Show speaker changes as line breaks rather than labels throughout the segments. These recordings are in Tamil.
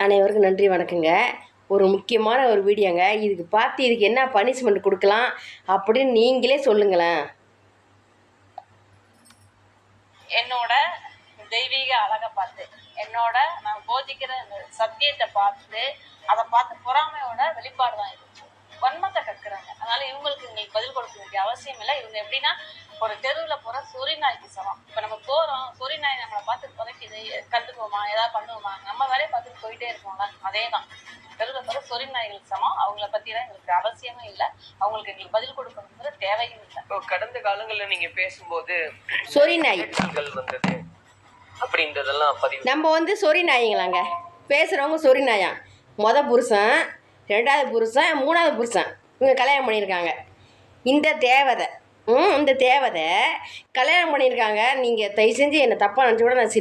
அனைவருக்கும் நன்றி வணக்கங்க. ஒரு முக்கியமான ஒரு வீடியோங்க. இதுக்கு என்ன பனிஷ்மெண்ட் கொடுக்கலாம் அப்படின்னு நீங்களே சொல்லுங்களேன்.
என்னோட தெய்வீக அழகை பார்த்து, என்னோட நான் போதிக்கிற சத்தியத்தை பார்த்து, அதை பார்த்து பொறாமையோட வெளிப்பாடு தான் இது. வன்மத்தை கற்கிறாங்க. அதனால இவங்களுக்கு எங்களுக்கு பதில் கொடுக்க வேண்டிய அவசியம் இல்லை. இவங்க எப்படின்னா ஒரு தெருவில் போற சொறி நாய்க்கு சமம். இப்ப நம்ம போறோம், சொறி நாய் நம்மளை பார்த்து புதைக்குது, கண்டுக்குவோமா, ஏதாவது பண்ணுவோமா, நம்ம வேலையை பார்த்துட்டு போயிட்டே இருக்கோம்ல, அதே தான் தெருவில் போற சொறி நாய்களுக்கு சமம். அவங்கள பத்தி தான் எங்களுக்கு அவசியமும் இல்லை, அவங்களுக்கு எங்களுக்கு பதில் கொடுக்கணுங்கிற தேவையும் இல்லை.
கடந்த காலங்கள்ல நீங்க பேசும்போது
சொறி நாய்
வந்தது அப்படின்றதெல்லாம் பதிவு.
நம்ம சொறி நாய்ங்களாங்க பேசுறவங்க சொறி நாயா. புருஷன், 2வது புருஷன், 3வது புருஷன் இவங்க கல்யாணம் பண்ணியிருக்காங்க. இந்த தேவதை கல்யாணம் பண்ணியிருக்காங்க. நீங்கள் தயவு செஞ்சு என்னை தப்பாக நினச்சி கூட நான்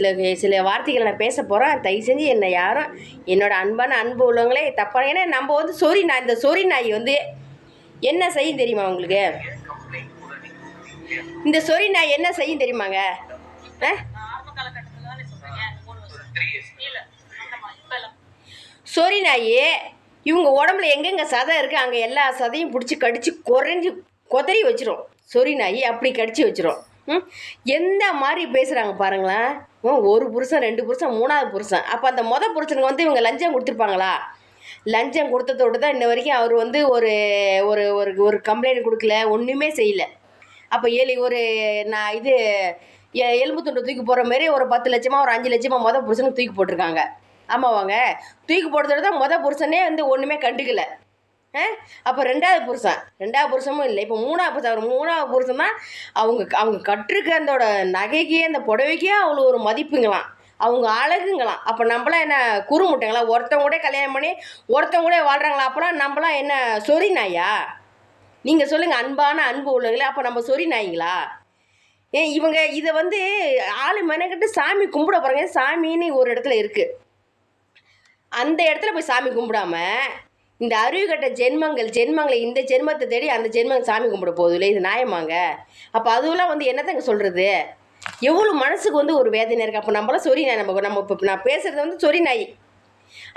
சில வார்த்தைகளை நான் பேச போகிறேன். தயவு செஞ்சு என்னை யாரும் என்னோட அன்பு உள்ளவங்களே தப்பாக. ஏன்னா நம்ம சொறி நாய், இந்த சொறி நாய் என்ன செய்யும் தெரியுமா உங்களுக்கு? இந்த சொறி நாய் என்ன செய்யும் தெரியுமாங்க? சொறி நாய் இவங்க உடம்புல எங்கெங்கே சதை இருக்குது அங்கே எல்லா சதையும் பிடிச்சி கடித்து கொதறி வச்சிரும். சொறி நாய் அப்படி கடிச்சு வச்சிரும். எந்த மாதிரி பேசுகிறாங்க பாருங்களேன். ஒரு புருஷன், 2 புருஷன், 3வது புருஷன். அப்போ அந்த புருஷனுக்கு இவங்க லஞ்சம் கொடுத்துருப்பாங்களா? லஞ்சம் கொடுத்ததோடு தான் இன்ன வரைக்கும் அவர் ஒரு ஒரு ஒரு கம்ப்ளைண்ட் கொடுக்கல, ஒன்றுமே செய்யலை. அப்போ நான் எலும்பு துண்டு தூக்கி போகிற மாரி ஒரு 10 லட்சமா ஒரு 5 லட்சமா புருஷனுக்கு தூக்கி போட்டிருக்காங்க. ஆமாவாங்க, தூக்கி போடுறதோட தான் புருஷனே ஒன்றுமே கண்டுக்கலை. அப்போ 2வது புருஷமும் இல்லை. இப்போ 3வது புருஷன் தான் அவங்க கட்டிருக்க அந்தோட நகைக்கு, அந்த புடவைக்கே அவ்வளோ ஒரு மதிப்புங்களாம், அவங்க அழகுங்களாம். அப்போ நம்மளாம் என்ன குறுமுட்டைங்களா? ஒருத்தவங்க கூட கல்யாணம் பண்ணி ஒருத்தவங்க கூட வாழ்கிறாங்களா? அப்போலாம் நம்மளாம் என்ன சொறி நாயா? நீங்கள் சொல்லுங்கள், அன்பு உள்ளவங்களே. அப்போ நம்ம சொறி நாய்ங்களா? இவங்க இதை ஆளு மெனக்கிட்டு சாமி கும்பிட போகிறாங்க. சாமின்னு ஒரு இடத்துல இருக்குது, அந்த இடத்துல போய் சாமி கும்பிடாம இந்த அறிவுகட்ட ஜென்மங்களை இந்த ஜென்மத்தை தேடி அந்த ஜென்மம் சாமி கும்பிட போகுது இல்லை? இது நியாயமாங்க? அப்போ அதுவெல்லாம் என்னத்தங்க சொல்கிறது? எவ்வளோ மனசுக்கு ஒரு வேதனை இருக்குது. அப்போ நம்மளாம் சொறி நாய். நம்ம இப்போ நான் பேசுகிறது சொறி நாய்.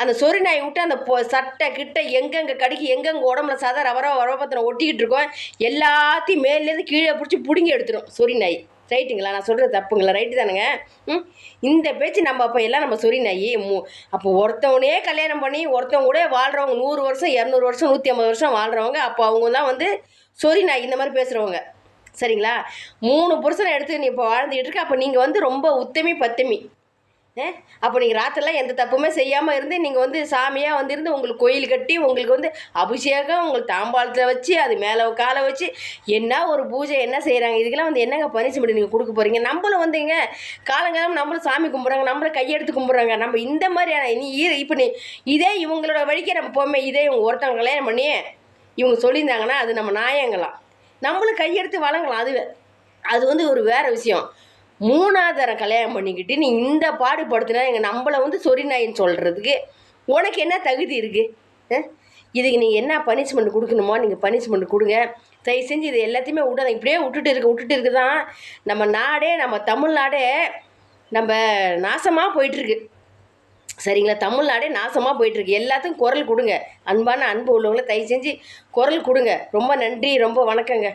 அந்த சொறி நாய் விட்டு அந்த சட்டை கிட்ட எங்கெங்கே கடிக்கி, எங்கெங்கே உடம்புல சதை வரவப்பத்தின ஒட்டிக்கிட்டு இருக்கோம், எல்லாத்தையும் மேலேருந்து கீழே பிடிச்சி பிடுங்கி எடுத்துடும் சொறி நாய். ரைட்டுங்களா? நான் சொல்கிறது தப்புங்களா? ரைட்டு தானுங்க. இந்த பேச்சு நம்ம சொறி நாய். அப்போ ஒருத்தவனே கல்யாணம் பண்ணி ஒருத்தவங்க கூட வாழ்கிறவங்க 100 வருஷம், 200 வருஷம், 150 வருஷம் வாழ்கிறவங்க, அப்போ அவங்க தான் சொறி நாய் இந்த மாதிரி பேசுகிறவங்க. சரிங்களா? 3 புருஷனை எடுத்து நீ இப்போ வாழ்ந்துக்கிட்டு இருக்க. அப்போ நீங்கள் ரொம்ப உத்தமி பத்தமி. அப்போ நீங்கள் ராத்திரிலாம் எந்த தப்புமே செய்யாமல் இருந்து நீங்கள் சாமியாக இருந்து உங்களுக்கு கோயில் கட்டி உங்களுக்கு அபிஷேகம், உங்களுக்கு தாம்பாளத்தில் வச்சு அது மேலே காலை வச்சு என்ன ஒரு பூஜை என்ன செய்கிறாங்க? இதுக்கெல்லாம் என்னங்க பனிஷ்மெண்ட் நீங்கள் கொடுக்க போகிறீங்க? நம்மளும் காலங்காலம் நம்மளும் சாமி கும்பிட்றாங்க, நம்மளும் கையெடுத்து கும்பிட்றாங்க. நம்ம இந்த மாதிரியான இப்போ இதே இவங்களோட வழிக்கே நம்ம போமே. இதே இவங்க ஒருத்தவங்க கல்யாணம் பண்ணி இவங்க சொல்லியிருந்தாங்கன்னா அது நம்ம நாயங்களாம், நம்மளும் கையெடுத்து வழங்கலாம். அது ஒரு வேறு விஷயம். 3வது தரம் கல்யாணம் பண்ணிக்கிட்டு நீ இந்த பாடுபடுத்தினா நம்மளை சொறி நாயின்னு சொல்கிறதுக்கு உனக்கு என்ன தகுதி இருக்குது? இதுக்கு நீங்கள் என்ன பனிஷ்மெண்ட் கொடுக்கணுமோ நீங்கள் பனிஷ்மெண்ட் கொடுங்க. தயவு செஞ்சு இது எல்லாத்தையுமே விடாத. இப்படியே விட்டுட்டு இருக்கு தான் நம்ம நாடே, நம்ம தமிழ்நாடே நம்ம நாசமாக போயிட்டுருக்கு. சரிங்களா? தமிழ்நாடே நாசமாக போயிட்டுருக்கு. எல்லாத்துக்கும் குரல் கொடுங்க. அன்பு உள்ளவங்கள தயவு செஞ்சு குரல் கொடுங்க. ரொம்ப நன்றி, ரொம்ப வணக்கங்க.